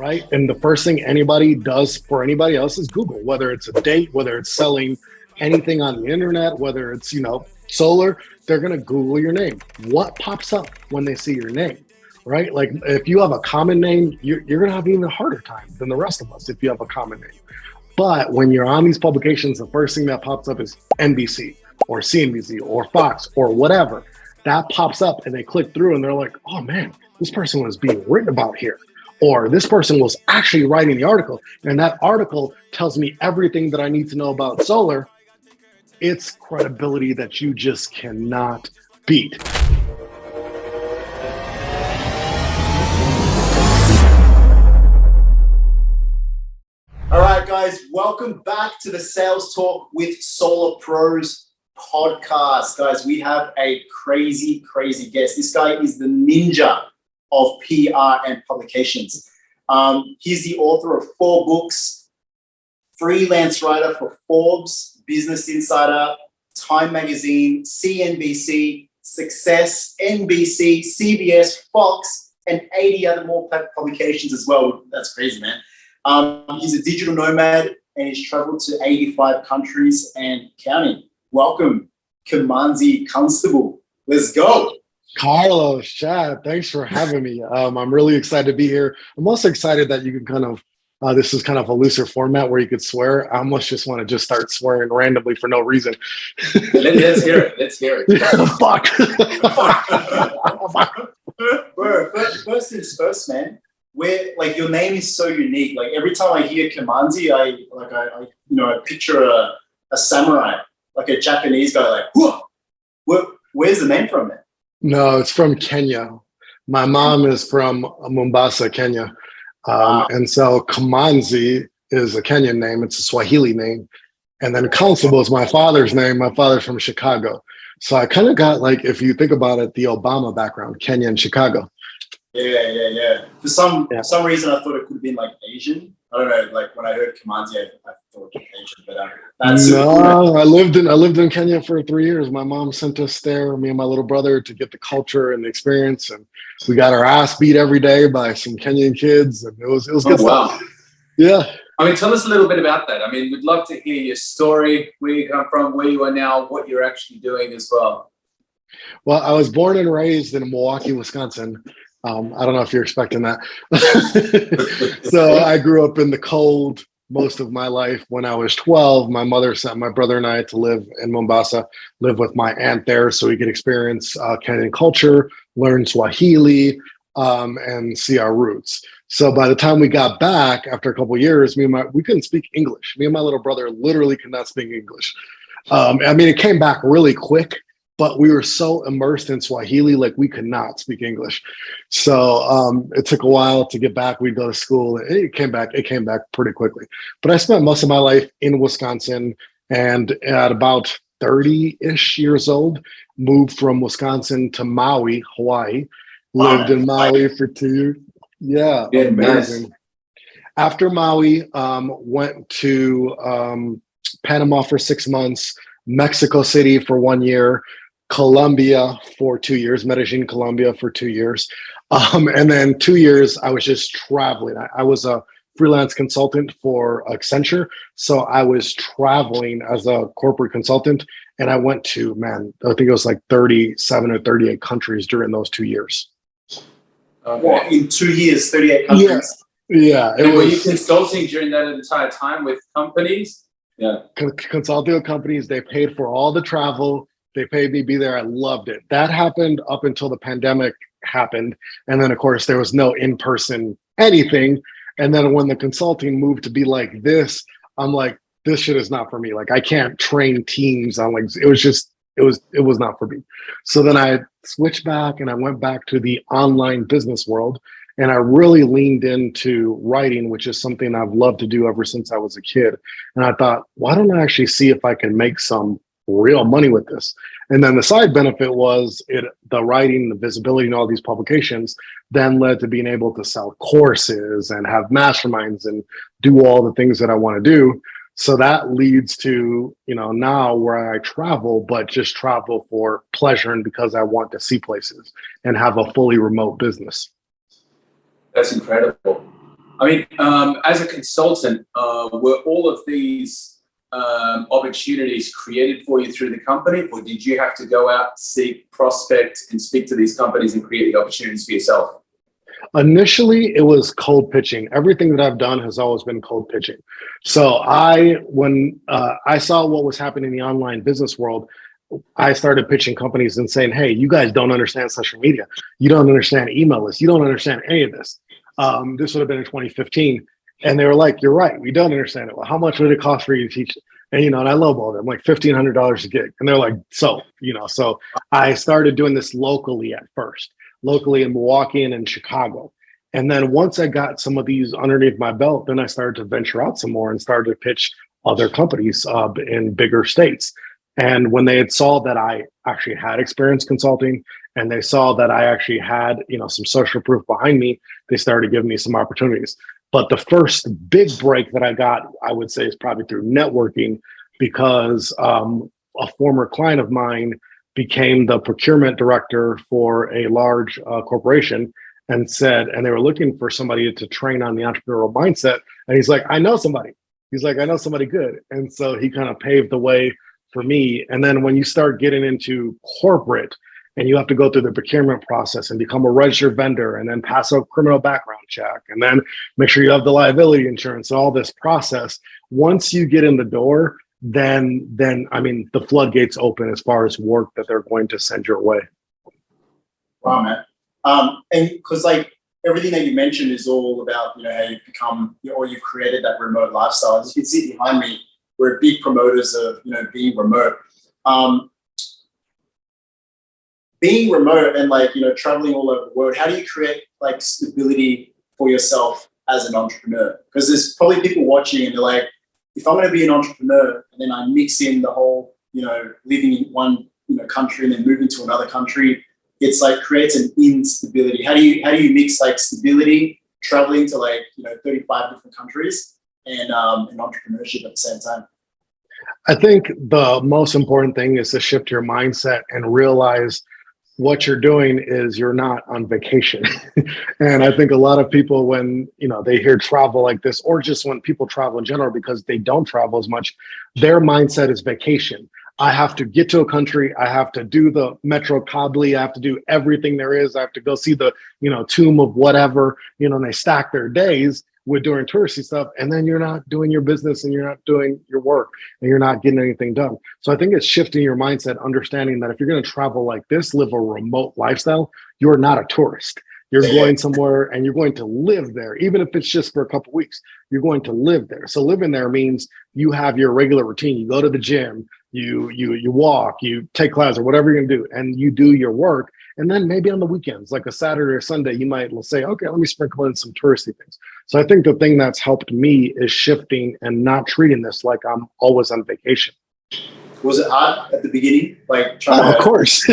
right? And the first thing anybody does for anybody else is Google, whether it's a date, whether it's selling anything on the internet, whether it's, solar, they're going to Google your name. What pops up when they see your name, right? Like if you have a common name, you're going to have even a harder time than the rest of us if you have a common name. But when you're on these publications, the first thing that pops up is NBC or CNBC or Fox or whatever. That pops up and they click through and they're like, oh man, this person was being written about here. Or this person was actually writing the article. And that article tells me everything that I need to know about solar. It's credibility that you just cannot beat. All right, guys, welcome back to the Sales Talk with Solar Pros podcast. Guys, we have a crazy guest. This guy is the ninja of PR and publications. He's the author of 4 books, freelance writer for Forbes, Business Insider, Time Magazine, CNBC, Success, NBC, CBS, Fox, and 80 other more publications as well. That's crazy, man. He's a digital nomad and he's traveled to 85 countries and counting. Welcome, Kimanzi Constable. Let's go. Carlos, Chad, thanks for having me. I'm really excited to be here. I'm also excited that you can this is kind of a looser format where you could swear. I almost just want to just start swearing randomly for no reason. Let's hear it. Let's hear it. Fuck. Bro, first things first, man. Like your name is so unique. Like every time I hear Kimanzi, I picture a samurai, like a Japanese guy, like, whoa. Where's the name from, man? No, it's from Kenya. My mom is from Mombasa, Kenya. And so Kimanzi is a Kenyan name. It's a Swahili name. And then Constable is my father's name. My father's from Chicago. So I kind of got, like, if you think about it, the Obama background, Kenya and Chicago. Yeah. For some reason, I thought it could have been like Asian. I don't know. Like when I heard Kimanzi, I thought it was Asian. But that's no. I lived in Kenya for 3 years. My mom sent us there, me and my little brother, to get the culture and the experience. And we got our ass beat every day by some Kenyan kids, and it was good stuff. Yeah. I mean, tell us a little bit about that. I mean, we'd love to hear your story, where you come from, where you are now, what you're actually doing as well. Well, I was born and raised in Milwaukee, Wisconsin. I don't know if you're expecting that. So I grew up in the cold most of my life. When I was 12, my mother sent my brother and I to live in Mombasa, live with my aunt there so we could experience Kenyan culture, learn Swahili, and see our roots. So by the time we got back, after a couple of years, we couldn't speak English. Me and my little brother literally could not speak English. It came back really quick, but we were so immersed in Swahili, like we could not speak English. So it took a while to get back. We'd go to school. It came back pretty quickly. But I spent most of my life in Wisconsin, and at about 30-ish years old, moved from Wisconsin to Maui, Hawaii. Lived in Maui for 2 years. Yeah, amazing. Nice. After Maui, went to Panama for 6 months, Mexico City for 1 year, Colombia for 2 years, Medellin, Colombia for 2 years. And then 2 years, I was just traveling. I was a freelance consultant for Accenture. So I was traveling as a corporate consultant, and I went to, I think it was like 37 or 38 countries during those 2 years. What, in 2 years, 38 countries? Yeah. Were you consulting during that entire time with companies? Yeah. Consulting with companies. They paid for all the travel. They paid me to be there. I loved it. That happened up until the pandemic happened. And then, of course, there was no in-person anything. And then when the consulting moved to be like this, I'm like, this shit is not for me. Like, I can't train teams. I'm like, it was not for me. So then I switched back and I went back to the online business world, and I really leaned into writing, which is something I've loved to do ever since I was a kid. And I thought, why don't I actually see if I can make some real money with this? And then the side benefit was the writing, the visibility, and all these publications then led to being able to sell courses and have masterminds and do all the things that I want to do. So that leads to, now where I travel, but just travel for pleasure and because I want to see places and have a fully remote business. That's incredible. I mean, as a consultant, were all of these opportunities created for you through the company, or did you have to go out, seek, prospect, and speak to these companies and create the opportunities for yourself? Initially, it was cold pitching. Everything that I've done has always been cold pitching. So when I saw what was happening in the online business world, I started pitching companies and saying, hey, you guys don't understand social media. You don't understand email lists. You don't understand any of this. This would have been in 2015. And they were like, you're right. We don't understand it. Well, how much would it cost for you to teach it? And, and I lowballed them like $1,500 a gig. And they're like, so I started doing this locally at first, locally in Milwaukee and in Chicago. And then once I got some of these underneath my belt, then I started to venture out some more and started to pitch other companies in bigger states. And when they had saw that I actually had experience consulting and they saw that I actually had, some social proof behind me, they started giving me some opportunities. But the first big break that I got, I would say, is probably through networking, because a former client of mine became the procurement director for a large corporation and they were looking for somebody to train on the entrepreneurial mindset. And he's like, I know somebody. He's like, I know somebody good. And so he kind of paved the way for me. And then when you start getting into corporate and you have to go through the procurement process and become a registered vendor and then pass a criminal background check and then make sure you have the liability insurance and all this process, once you get in the door, then I mean, the floodgates open as far as work that they're going to send your way. Wow, man. And because like everything that you mentioned is all about, how you've become, or you've created that remote lifestyle. As you can see behind me, we're big promoters of, being remote. Being remote and traveling all over the world, how do you create stability for yourself as an entrepreneur? Because there's probably people watching and they're like, if I'm going to be an entrepreneur and then I mix in the whole, living in one country and then moving to another country, it's creates an instability. How do you mix stability, traveling to 35 different countries and entrepreneurship at the same time? I think the most important thing is to shift your mindset and realize what you're doing is you're not on vacation. And I think a lot of people, when they hear travel like this, or just when people travel in general, because they don't travel as much, their mindset is vacation. I have to get to a country. I have to do the Metro Kabli. I have to do everything there is. I have to go see the tomb of whatever, and they stack their days with doing touristy stuff, and then you're not doing your business and you're not doing your work and you're not getting anything done. So I think it's shifting your mindset, understanding that if you're going to travel like this, live a remote lifestyle, you're not a tourist. You're going somewhere and you're going to live there. Even if it's just for a couple of weeks, you're going to live there. So living there means you have your regular routine. You go to the gym, you walk, you take classes or whatever you're going to do, and you do your work. And then maybe on the weekends, like a Saturday or Sunday, you might say, okay, let me sprinkle in some touristy things. So I think the thing that's helped me is shifting and not treating this like I'm always on vacation. Was it hard at the beginning? Of course.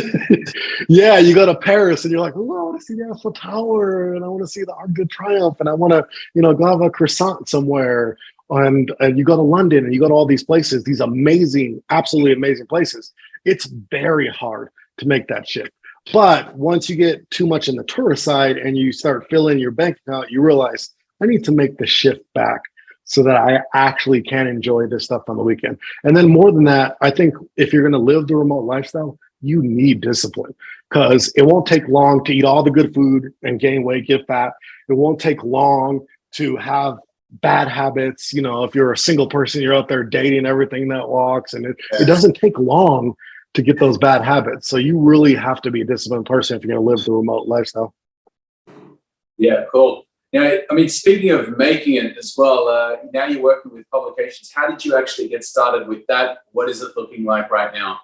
Yeah, you go to Paris and you're like, oh, I want to see the Eiffel Tower and I want to see the Arc de Triomphe and I want to, go have a croissant somewhere. And you go to London and you go to all these places, these amazing, absolutely amazing places. It's very hard to make that shift. But once you get too much in the tourist side and you start filling your bank account, you realize I need to make the shift back so that I actually can enjoy this stuff on the weekend. And then more than that, I think if you're going to live the remote lifestyle, you need discipline, because it won't take long to eat all the good food and gain weight, get fat. It won't take long to have bad habits. If you're a single person, you're out there dating everything that walks, and it doesn't take long to get those bad habits. So you really have to be a disciplined person if you're going to live the remote lifestyle. Yeah, cool. Now, I mean, speaking of making it as well, now you're working with publications. How did you actually get started with that? What is it looking like right now?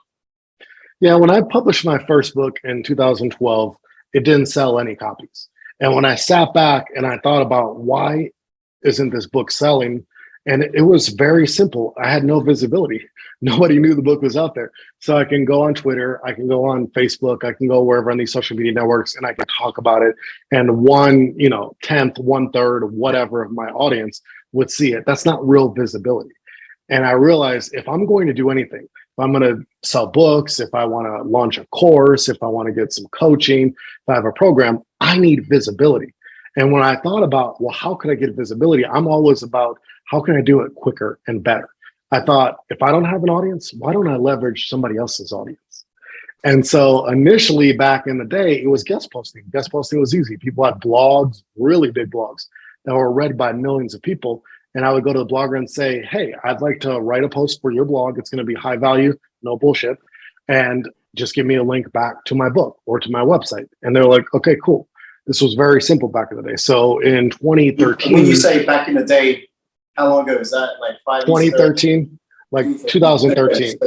Yeah, when I published my first book in 2012, it didn't sell any copies. And when I sat back and I thought about why isn't this book selling, and it was very simple. I had no visibility. Nobody knew the book was out there. So I can go on Twitter, I can go on Facebook, I can go wherever on these social media networks and I can talk about it. And 1/10, 1/3, whatever of my audience would see it. That's not real visibility. And I realized if I'm going to do anything, if I'm going to sell books, if I want to launch a course, if I want to get some coaching, if I have a program, I need visibility. And when I thought about, well, how could I get visibility? I'm always about how can I do it quicker and better? I thought, if I don't have an audience, why don't I leverage somebody else's audience? And so initially back in the day, it was guest posting. Guest posting was easy. People had blogs, really big blogs that were read by millions of people. And I would go to the blogger and say, hey, I'd like to write a post for your blog. It's going to be high value, no bullshit. And just give me a link back to my book or to my website. And they're like, okay, cool. This was very simple back in the day. So in 2013. When you say back in the day, how long ago was that? Like 5 years ago? 2013, like 2013.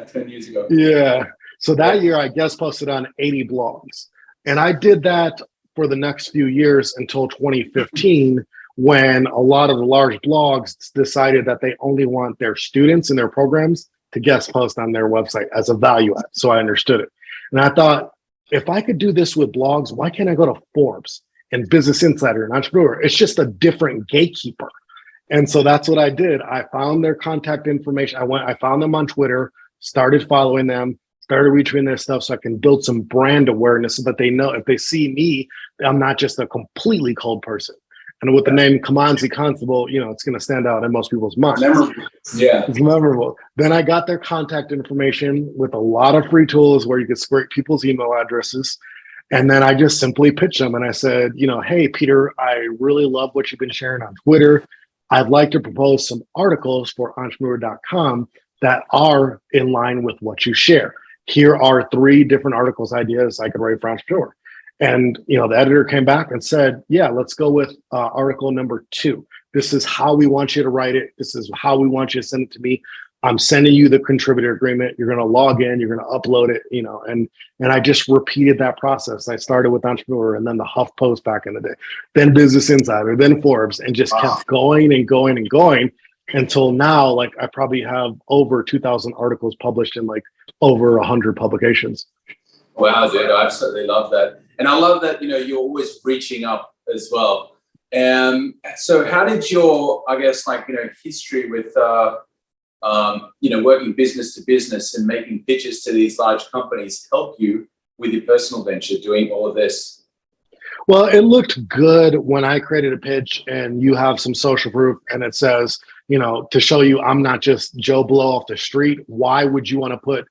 10 years ago. Yeah. So that year I guest posted on 80 blogs. And I did that for the next few years until 2015, when a lot of the large blogs decided that they only want their students and their programs to guest post on their website as a value add. So I understood it. And I thought, if I could do this with blogs, why can't I go to Forbes and Business Insider and Entrepreneur? It's just a different gatekeeper. And so that's what I did. I found their contact information. I found them on Twitter, started following them, started retweeting their stuff so I can build some brand awareness so that they know if they see me, I'm not just a completely cold person. And with the name Kimanzi Constable, it's going to stand out in most people's minds. Memorable. Yeah. It's memorable. Then I got their contact information with a lot of free tools where you could scrape people's email addresses. And then I just simply pitched them and I said, hey, Peter, I really love what you've been sharing on Twitter. I'd like to propose some articles for entrepreneur.com that are in line with what you share. Here are 3 different articles ideas I could write for Entrepreneur. And the editor came back and said, yeah, let's go with article number 2. This is how we want you to write it. This is how we want you to send it to me. I'm sending you the contributor agreement. You're going to log in, you're going to upload it, and I just repeated that process. I started with Entrepreneur and then the HuffPost back in the day, then Business Insider, then Forbes, and just kept going and going and going until now. Like I probably have over 2,000 articles published in like over 100 publications. Wow, dude, I absolutely love that. And I love that, you're always reaching up as well. So how did your, history with, working business to business and making pitches to these large companies help you with your personal venture, doing all of this? Well, it looked good when I created a pitch and you have some social proof and it says, to show you I'm not just Joe Blow off the street. Why would you want to put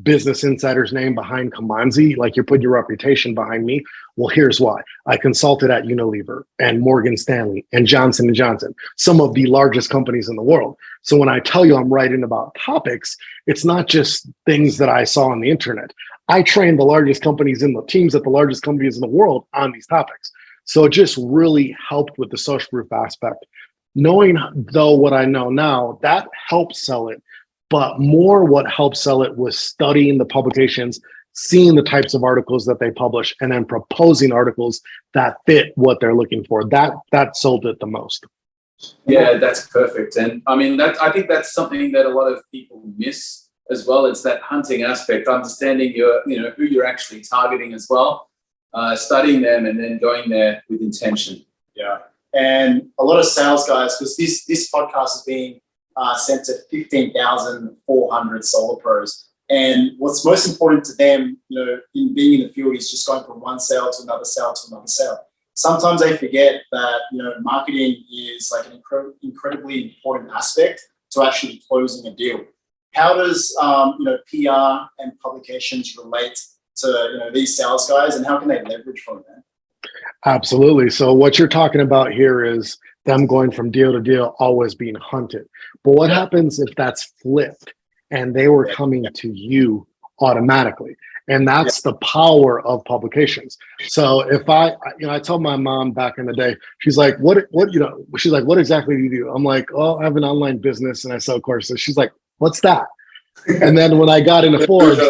Business Insider's name behind Kimanzi? Like you're putting your reputation behind me. Well, here's why. I consulted at Unilever and Morgan Stanley and Johnson & Johnson, some of the largest companies in the world. So when I tell you I'm writing about topics, it's not just things that I saw on the internet. I trained the largest companies in the teams at the largest companies in the world on these topics. So it just really helped with the social proof aspect. Knowing though what I know now, that helped sell it. But more what helped sell it was studying the publications, seeing the types of articles that they publish, and then proposing articles that fit what they're looking for. That sold it the most. Yeah, that's perfect. And I mean, I think that's something that a lot of people miss as well. It's that hunting aspect, understanding who you're actually targeting as well, studying them, and then going there with intention. Yeah, and a lot of sales guys, because this podcast is being sent to 15,400 solar pros. And what's most important to them, in being in the field is just going from one sale to another sale to another sale. Sometimes they forget that, marketing is like an incredibly important aspect to actually closing a deal. How does, PR and publications relate to, these sales guys, and how can they leverage from that? Absolutely. So what you're talking about here is them going from deal to deal, always being hunted. But what happens if that's flipped and they were coming to you automatically? And that's the power of publications. So if I told my mom back in the day, she's like, what exactly do you do? I'm like, oh, I have an online business and I sell courses. She's like, what's that? And then when I got into Forbes,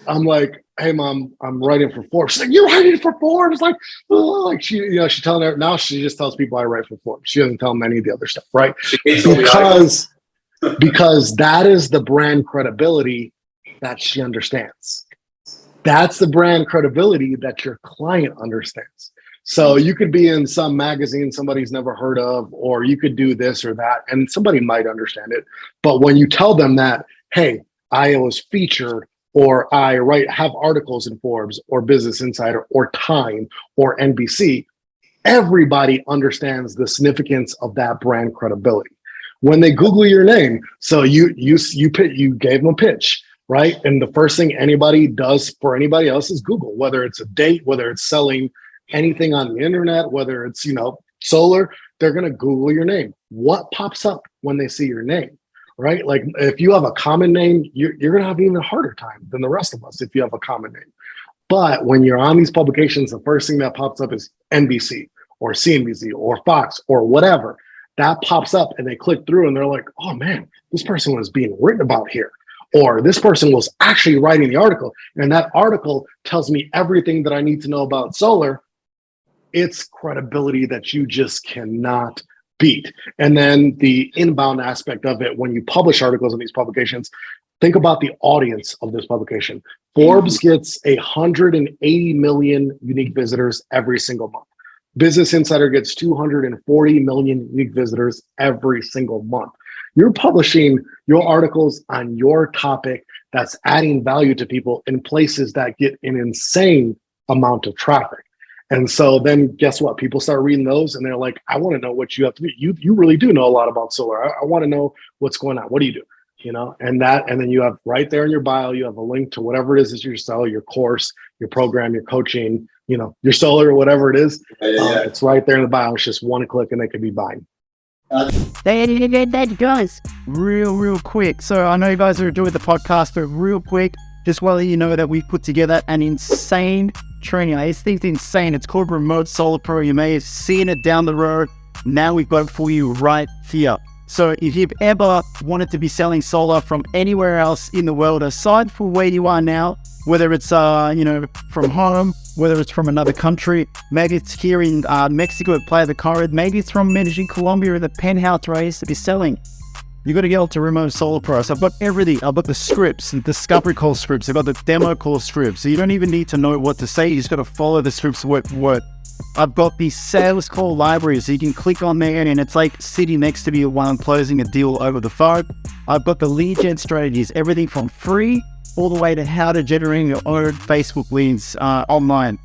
I'm like, hey mom, I'm writing for Forbes. She's like, you're writing for Forbes? Like, oh, like she's telling her now. She just tells people I write for Forbes. She doesn't tell them any of the other stuff, right? Because that is the brand credibility that she understands. That's the brand credibility that your client understands. So you could be in some magazine somebody's never heard of, or you could do this or that, and somebody might understand it. But when you tell them that, hey, I was featured, or I have articles in Forbes or Business Insider or Time or NBC, everybody understands the significance of that brand credibility. When they Google your name, so you gave them a pitch, right? And the first thing anybody does for anybody else is Google, whether it's a date, whether it's selling anything on the internet, whether it's, solar, they're going to Google your name. What pops up when they see your name, right? Like if you have a common name, you're going to have an even harder time than the rest of us if you have a common name. But when you're on these publications, the first thing that pops up is NBC or CNBC or Fox or whatever. That pops up and they click through and they're like, oh man, this person was being written about here. Or this person was actually writing the article. And that article tells me everything that I need to know about solar. It's credibility that you just cannot beat. And then the inbound aspect of it, when you publish articles in these publications, think about the audience of this publication. Forbes gets 180 million unique visitors every single month. Business Insider gets 240 million unique visitors every single month. You're publishing your articles on your topic that's adding value to people in places that get an insane amount of traffic. And so then guess what? People start reading those and they're like, I want to know what you have to do. You really do know a lot about solar. I want to know what's going on. What do you do? And then you have right there in your bio, you have a link to whatever it is that you sell, your course, your program, your coaching, your solar or whatever it is. It's right there in the bio. It's just one click and they could be buying. Guys, real quick. So I know you guys are doing the podcast, but real quick, just want to let you know that we've put together an insane training. This thing's insane. It's called Remote Solar Pro. You may have seen it down the road. Now we've got it for you right here. So if you've ever wanted to be selling solar from anywhere else in the world, aside from where you are now, whether it's, from home, whether it's from another country, maybe it's here in Mexico at Playa del Carmen, maybe it's from Medellin, Colombia, or the penthouse where I used to be selling. You got to go to Remote Solar Pro. So I've got everything. I've got the scripts, the discovery call scripts. I've got the demo call scripts. So you don't even need to know what to say. You just got to follow the scripts word for word. I've got the sales call library, so you can click on there and it's like sitting next to you while I'm closing a deal over the phone. I've got the lead gen strategies, everything from free all the way to how to generate your own Facebook leads online.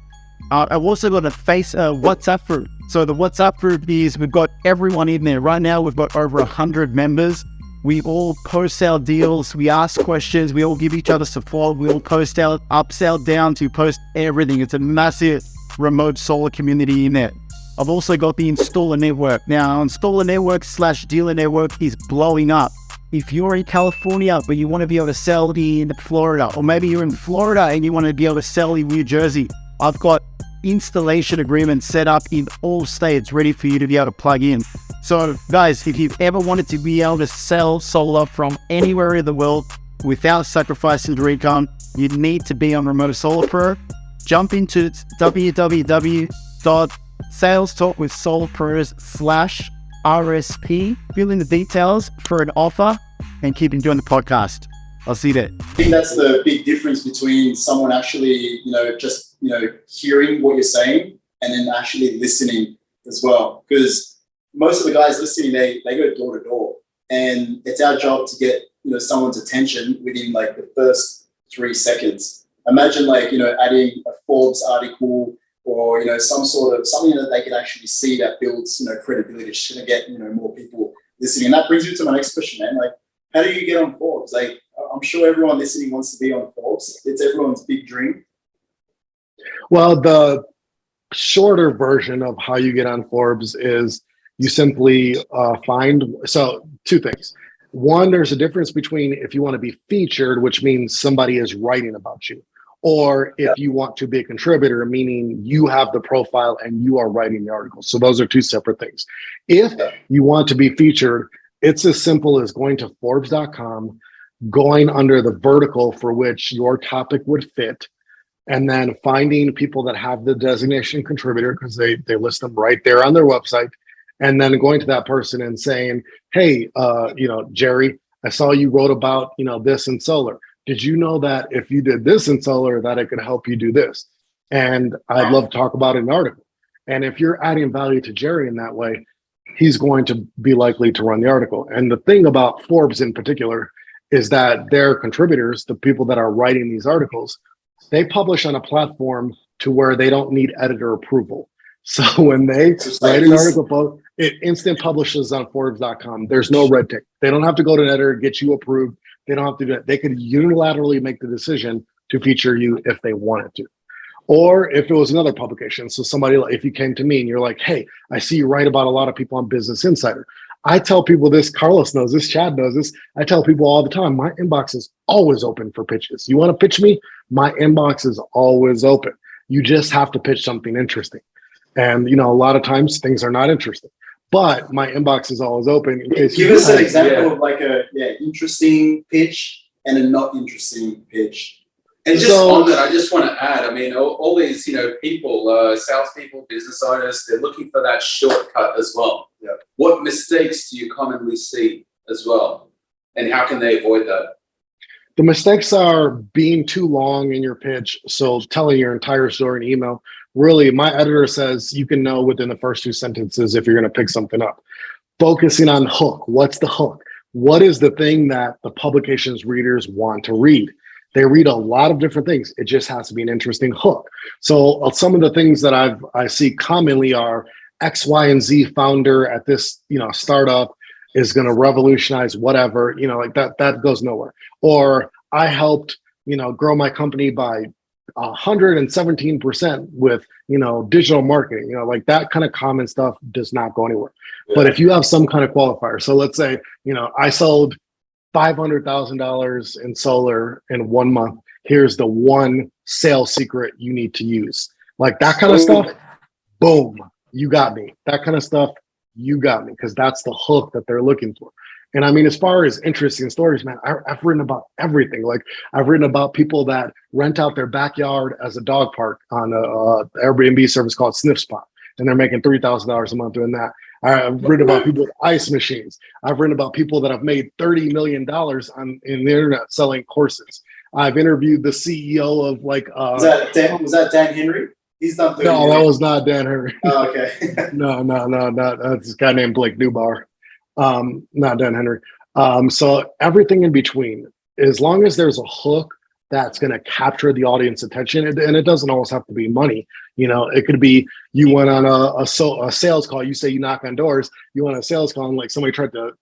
I've also got a WhatsApp group. So the WhatsApp group is, we've got everyone in there. Right now, we've got over 100 members. We all post our deals. We ask questions. We all give each other support. We all post our upsell down to post everything. It's a massive remote solar community in there. I've also got the installer network. Now, installer network / dealer network is blowing up. If you're in California, but you want to be able to sell in Florida, or maybe you're in Florida and you want to be able to sell in New Jersey, I've got installation agreements set up in all states ready for you to be able to plug in. So guys, if you've ever wanted to be able to sell solar from anywhere in the world without sacrificing your income, you need to be on Remote Solar Pro. Jump into www.salestalkwithsolarpros.com/RSP, fill in the details for an offer, and keep enjoying the podcast. I'll see you there. I think that's the big difference between someone actually, just, hearing what you're saying and then actually listening as well. Because most of the guys listening, they go door to door, and it's our job to get, someone's attention within like the first 3 seconds. Imagine adding a Forbes article or, some sort of something that they can actually see that builds, credibility, just to get, more people listening. And that brings you to my next question, man. Like, how do you get on Forbes? Like, I'm sure everyone listening wants to be on Forbes. It's everyone's big dream. Well, the shorter version of how you get on Forbes is you simply so 2 things. One, there's a difference between if you want to be featured, which means somebody is writing about you, or if you want to be a contributor, meaning you have the profile and you are writing the article. So those are 2 separate things. If you want to be featured, it's as simple as going to Forbes.com, going under the vertical for which your topic would fit, and then finding people that have the designation contributor, because they list them right there on their website, and then going to that person and saying, hey, Jerry, I saw you wrote about, this in solar. Did you know that if you did this in solar, that it could help you do this? And I'd love to talk about it in an article. And if you're adding value to Jerry in that way, he's going to be likely to run the article. And the thing about Forbes in particular is that their contributors, the people that are writing these articles, they publish on a platform to where they don't need editor approval. So when they Just write like an this. article, it instant publishes on Forbes.com. There's no red tape. They don't have to go to an editor, get you approved. They don't have to do it. They could unilaterally make the decision to feature you if they wanted to. Or if it was another publication. So somebody, if you came to me and you're like, hey, I see you write about a lot of people on Business Insider. I tell people this, Carlos knows this, Chad knows this. I tell people all the time, my inbox is always open for pitches. You want to pitch me? My inbox is always open. You just have to pitch something interesting. And, a lot of times things are not interesting, but my inbox is always open in case Give you us an have- example of like a interesting pitch and a not interesting pitch. And just So- on that, I just want to add, I mean, all these, people, salespeople, business owners, they're looking for that shortcut as well. Yeah. What mistakes do you commonly see as well? And how can they avoid that? The mistakes are being too long in your pitch. So telling your entire story in email. Really, my editor says you can know within the first 2 sentences if you're going to pick something up. Focusing on hook. What's the hook? What is the thing that the publication's readers want to read? They read a lot of different things. It just has to be an interesting hook. So some of the things that I see commonly are X, Y, and Z founder at this, startup is going to revolutionize whatever, like that goes nowhere. Or I helped, grow my company by 117% with, digital marketing, like that kind of common stuff does not go anywhere. Yeah. But if you have some kind of qualifier, so let's say, I sold $500,000 in solar in 1 month. Here's the one sales secret you need to use. Like that kind of stuff. Boom, you got me. That kind of stuff, you got me, because that's the hook that they're looking for. And I mean, as far as interesting stories, man, I've written about everything. Like I've written about people that rent out their backyard as a dog park on a Airbnb service called Sniff Spot, and they're making $3,000 a month doing that. I've written about people with ice machines. I've written about people that have made $30 million in the internet selling courses. I've interviewed the CEO of like. Was that Dan Henry? He's done 30 No, that million. was not Dan Henry. Oh, okay. No, that's a guy named Blake Newbar. Not Dan Henry. So everything in between, as long as there's a hook that's going to capture the audience attention, and it doesn't always have to be money. It could be you went on a sales call. You say you knock on doors. You went on a sales call and like somebody tried to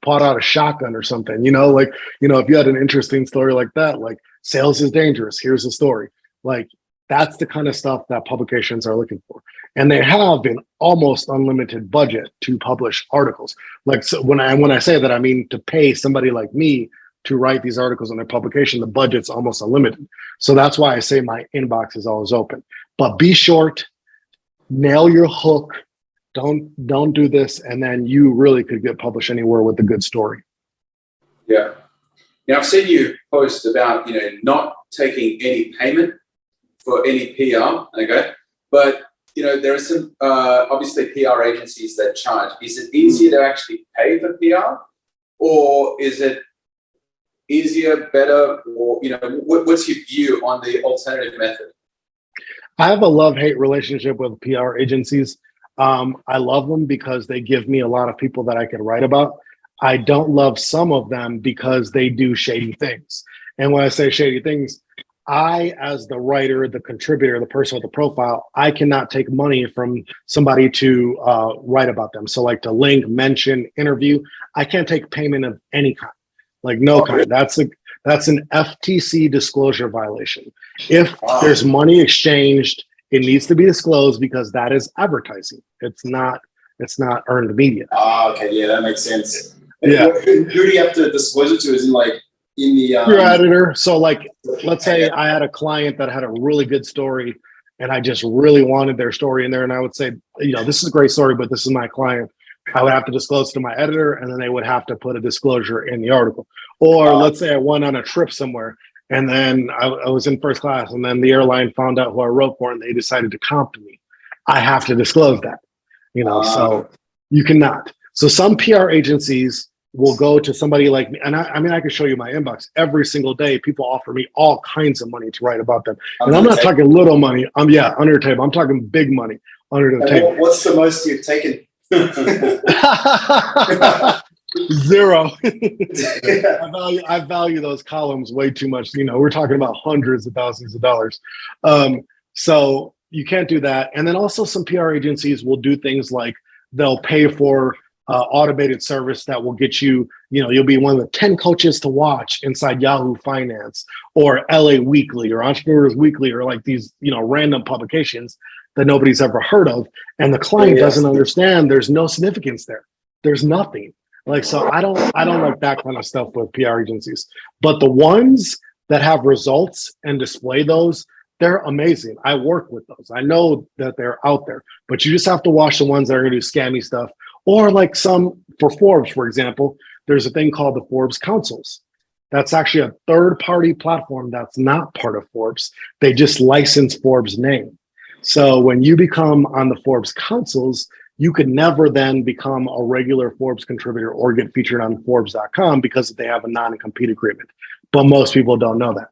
pot out a shotgun or something. If you had an interesting story like that, like sales is dangerous. Here's the story. Like that's the kind of stuff that publications are looking for. And they have an almost unlimited budget to publish articles. Like so when I say that, I mean to pay somebody like me to write these articles in their publication, the budget's almost unlimited. So that's why I say my inbox is always open. But be short, nail your hook, don't do this, and then you really could get published anywhere with a good story. Yeah. Now I've seen you post about, not taking any payment for any PR, okay? But, there are some, obviously PR agencies that charge. Is it easier to actually pay for PR, or is it easier, better, or, what's your view on the alternative method? I have a love-hate relationship with PR agencies. I love them because they give me a lot of people that I can write about. I don't love some of them because they do shady things. And when I say shady things, I, as the writer, the contributor, the person with the profile, I cannot take money from somebody to write about them. So like to link, mention, interview, I can't take payment of any kind, like no kind. That's an FTC disclosure violation. If there's money exchanged, it needs to be disclosed because that is advertising. It's not earned media. Okay, yeah, that makes sense. Yeah. Who do you have to disclose it to? Is it in the your editor? So like, let's say I had a client that had a really good story and I just really wanted their story in there. And I would say, this is a great story, but this is my client. I would have to disclose to my editor, and then they would have to put a disclosure in the article. Or let's say I went on a trip somewhere and then I was in first class, and then the airline found out who I wrote for and they decided to comp to me. I have to disclose that, so you cannot. So some PR agencies will go to somebody like me. And I can show you my inbox every single day. People offer me all kinds of money to write about them. And I'm not talking little money. Under the table. I'm talking big money under the table. What's the most you've taken? Zero. I value those columns way too much. We're talking about hundreds of thousands of dollars. So you can't do that. And then also some PR agencies will do things like they'll pay for automated service that will get you, you'll be one of the 10 coaches to watch inside Yahoo Finance or LA Weekly or Entrepreneurs Weekly or like these, random publications that nobody's ever heard of. And the client doesn't understand there's no significance there. There's nothing. Like, so I don't like that kind of stuff with PR agencies. But the ones that have results and display those, they're amazing. I work with those. I know that they're out there, but you just have to watch the ones that are going to do scammy stuff. Or like some for Forbes, for example, there's a thing called the Forbes Councils. That's actually a third-party platform that's not part of Forbes. They just license Forbes' name. So when you become on the Forbes Councils, you could never then become a regular Forbes contributor or get featured on Forbes.com because they have a non-compete agreement. But most people don't know that.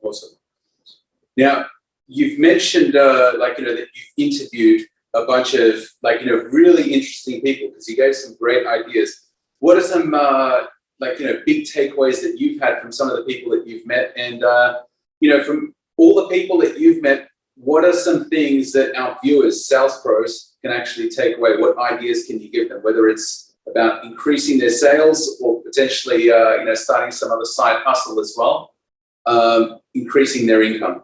Awesome. Now, you've mentioned that you've interviewed a bunch of really interesting people because you gave some great ideas. What are some big takeaways that you've had from some of the people that you've met? And from all the people that you've met, what are some things that our viewers, sales pros, can actually take away? What ideas can you give them? Whether it's about increasing their sales or potentially starting some other side hustle as well, increasing their income.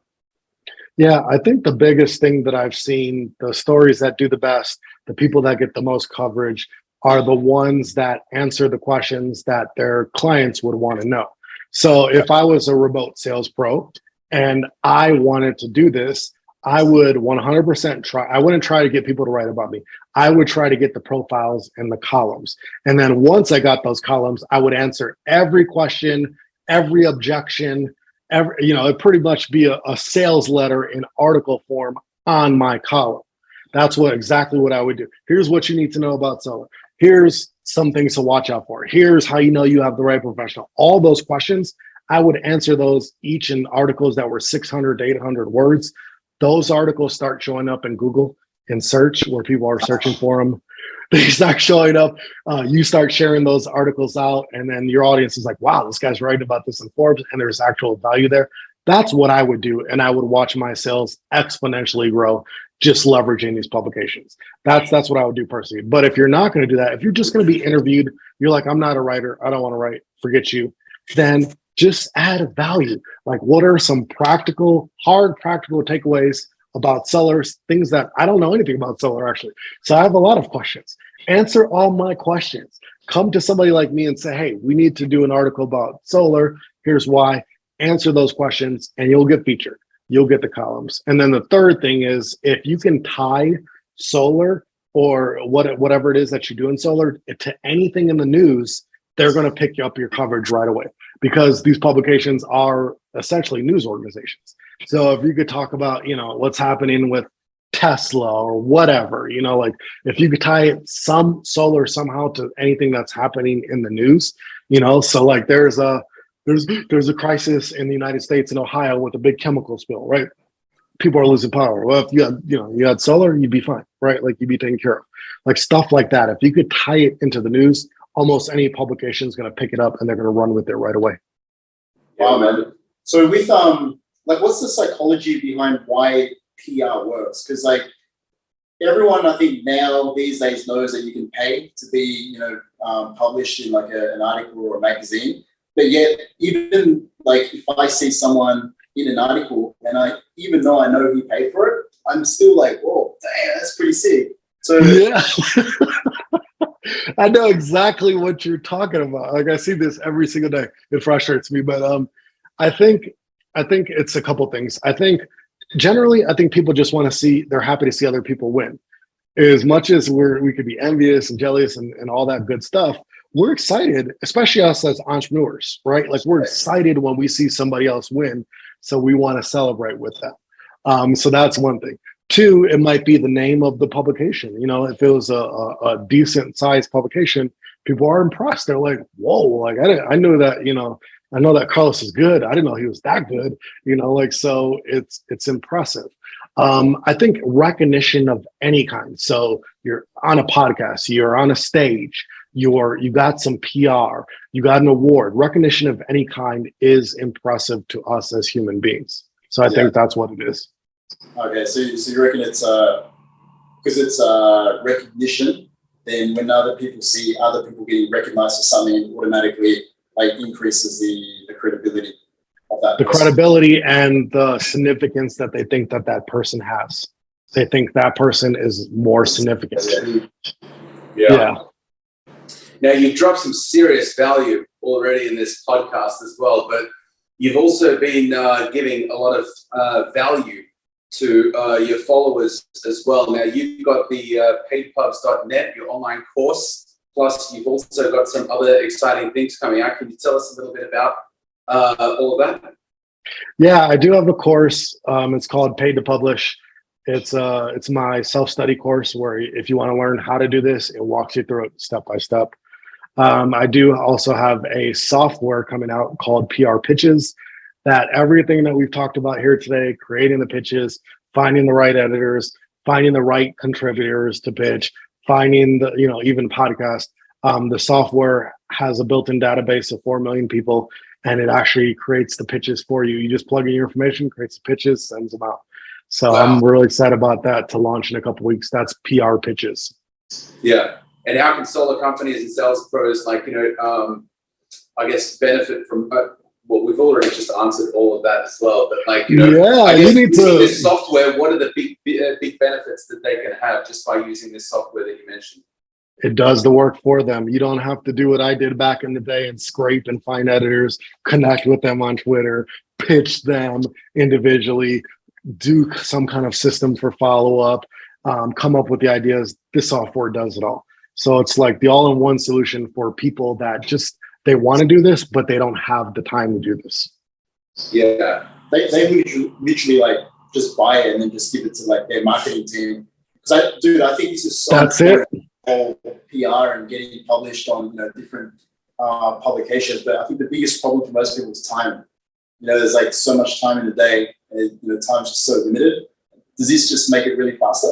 Yeah, I think the biggest thing that I've seen, the stories that do the best, the people that get the most coverage are the ones that answer the questions that their clients would want to know. So if I was a remote sales pro and I wanted to do this, I would 100% try. I wouldn't try to get people to write about me. I would try to get the profiles and the columns. And then once I got those columns, I would answer every question, every objection, it'd pretty much be a sales letter in article form on my column. That's exactly what I would do. Here's what you need to know about solar. Here's some things to watch out for. Here's how you know you have the right professional. All those questions, I would answer those each in articles that were 600 to 800 words. Those articles start showing up in Google in search where people are searching for them. They start showing up. You start sharing those articles out, and then your audience is like, wow, this guy's writing about this in Forbes, and there's actual value there. That's what I would do, and I would watch my sales exponentially grow just leveraging these publications. That's what I would do personally. But if you're not going to do that, if you're just going to be interviewed, you're like, I'm not a writer, I don't want to write, forget you, then just add value. Like, what are some hard practical takeaways about sellers, things that I don't know anything about seller actually. So I have a lot of questions. Answer all my questions. Come to somebody like me and say, hey, we need to do an article about solar. Here's why. Answer those questions and you'll get featured. You'll get the columns. And then the third thing is if you can tie solar or whatever it is that you do in solar to anything in the news, they're going to pick you up your coverage right away because these publications are essentially news organizations. So if you could talk about, what's happening with Tesla or whatever, like if you could tie some solar somehow to anything that's happening in the news, so like there's a crisis in the United States in Ohio with a big chemical spill, right? People are losing power. Well, if you had solar, you'd be fine, right? Like you'd be taken care of, like stuff like that. If you could tie it into the news, almost any publication is going to pick it up and they're going to run with it right away. Wow, man. So with what's the psychology behind why PR works? Because everyone I think now these days knows that you can pay to be published in an article or a magazine. But yet even if I see someone in an article and even though I know who paid for it, I'm still like, whoa, damn, that's pretty sick. So yeah. I know exactly what you're talking about. Like I see this every single day. It frustrates me, but I think it's a couple things. I think generally, people just want to see, they're happy to see other people win. As much as we could be envious and jealous and all that good stuff, we're excited, especially us as entrepreneurs, right? Like we're excited when we see somebody else win. So we want to celebrate with them. So that's one thing. Two, it might be the name of the publication. If it was a decent sized publication, people are impressed. They're like, whoa, like I knew that, I know that Carlos is good. I didn't know he was that good, so it's impressive. I think recognition of any kind. So you're on a podcast, you're on a stage, you got some PR, you got an award. Recognition of any kind is impressive to us as human beings. So I think that's what it is. Okay, so you reckon it's because it's recognition, then when other people see other people getting recognized for something, it automatically like increases the credibility of that The person. credibility and the significance that they think that that person has. They think that person is more significant. Yeah. Now, you've dropped some serious value already in this podcast as well, but you've also been giving a lot of value to your followers as well. Now, you've got the paidpubs.net, your online course, plus you've also got some other exciting things coming out. Can you tell us a little bit about all of that? Yeah, I do have a course. It's called Paid to Publish. It's my self-study course where if you want to learn how to do this, it walks you through it step by step. I do also have a software coming out called PR Pitches, that everything that we've talked about here today, creating the pitches, finding the right editors, finding the right contributors to pitch, finding the, even podcast. The software has a built-in database of 4 million people, and it actually creates the pitches for you. You just plug in your information, creates the pitches, sends them out. So wow. I'm really excited about that to launch in a couple of weeks. That's PR Pitches. Yeah. And how can solo companies and sales pros, I guess, benefit from, well, we've already just answered all of that as well, but I guess you need using this software, what are the big benefits that they can have just by using this software that you mentioned? It does the work for them. You don't have to do what I did back in the day and scrape and find editors, connect with them on Twitter, pitch them individually, do some kind of system for follow-up, come up with the ideas. This software does it all. So it's like the all-in-one solution for people that just, they want to do this, but they don't have the time to do this. Yeah, they literally like just buy it and then just give it to like their marketing team. Because I think this is so that's it. Whole PR and getting published on different publications. But I think the biggest problem for most people is time. There's like so much time in the day, and time's just so limited. Does this just make it really faster?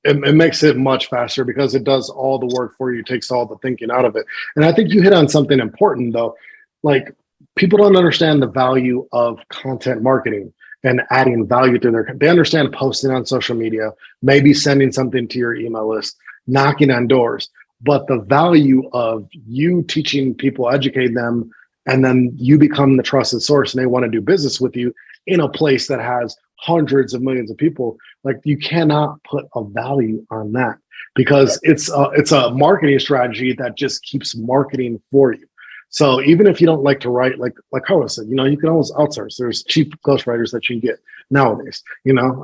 It makes it much faster because it does all the work for you, takes all the thinking out of it. And I think you hit on something important though. Like, people don't understand the value of content marketing and adding value to they understand posting on social media, maybe sending something to your email list, knocking on doors, but the value of you teaching people, educating them, and then you become the trusted source and they want to do business with you in a place that has hundreds of millions of people. Like, you cannot put a value on that because it's a marketing strategy that just keeps marketing for you. So even if you don't like to write, like Carlos said, you can always outsource. There's cheap ghostwriters that you can get nowadays.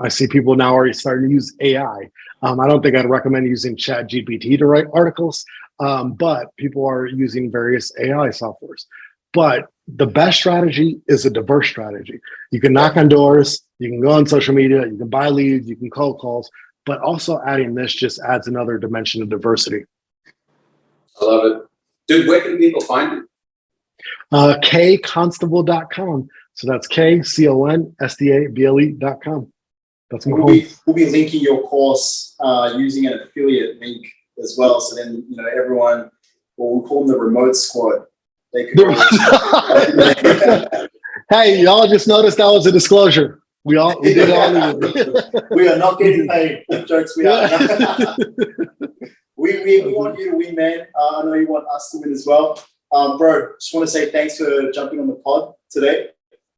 I see people now are starting to use AI. I don't think I'd recommend using Chat GPT to write articles, but people are using various AI softwares. But the best strategy is a diverse strategy. You can knock on doors, you can go on social media, you can buy leads, you can cold calls, but also adding this just adds another dimension of diversity. I love it. Dude, where can people find you? kconstable.com. So that's KCONSTABLE.com. That's my home. We'll be linking your course using an affiliate link as well. So then, everyone, we'll call them the remote squad. They could Hey, y'all just noticed that was a disclosure. We did all of it. We are not getting paid. Jokes we are. We want you to win, man. I know you want us to win as well. Bro, just want to say thanks for jumping on the pod today.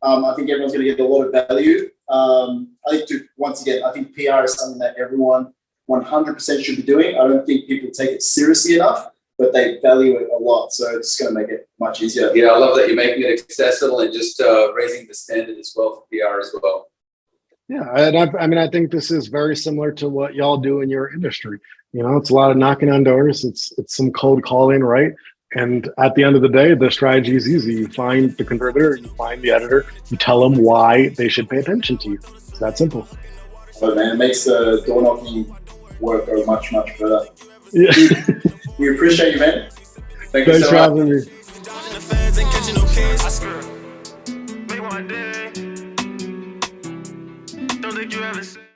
I think everyone's going to get a lot of value. I think PR is something that everyone 100% should be doing. I don't think people take it seriously enough, but they value it a lot. So it's going to make it much easier. Yeah, I love that you're making it accessible and just raising the standard as well for PR as well. Yeah, and I think this is very similar to what y'all do in your industry. It's a lot of knocking on doors. It's some cold calling, right? And at the end of the day, the strategy is easy. You find the contributor, you find the editor, you tell them why they should pay attention to you. It's that simple. But man, it makes the door knocking work go much, much better. Yeah. We appreciate you, man. Thank you so much. Thanks for having me.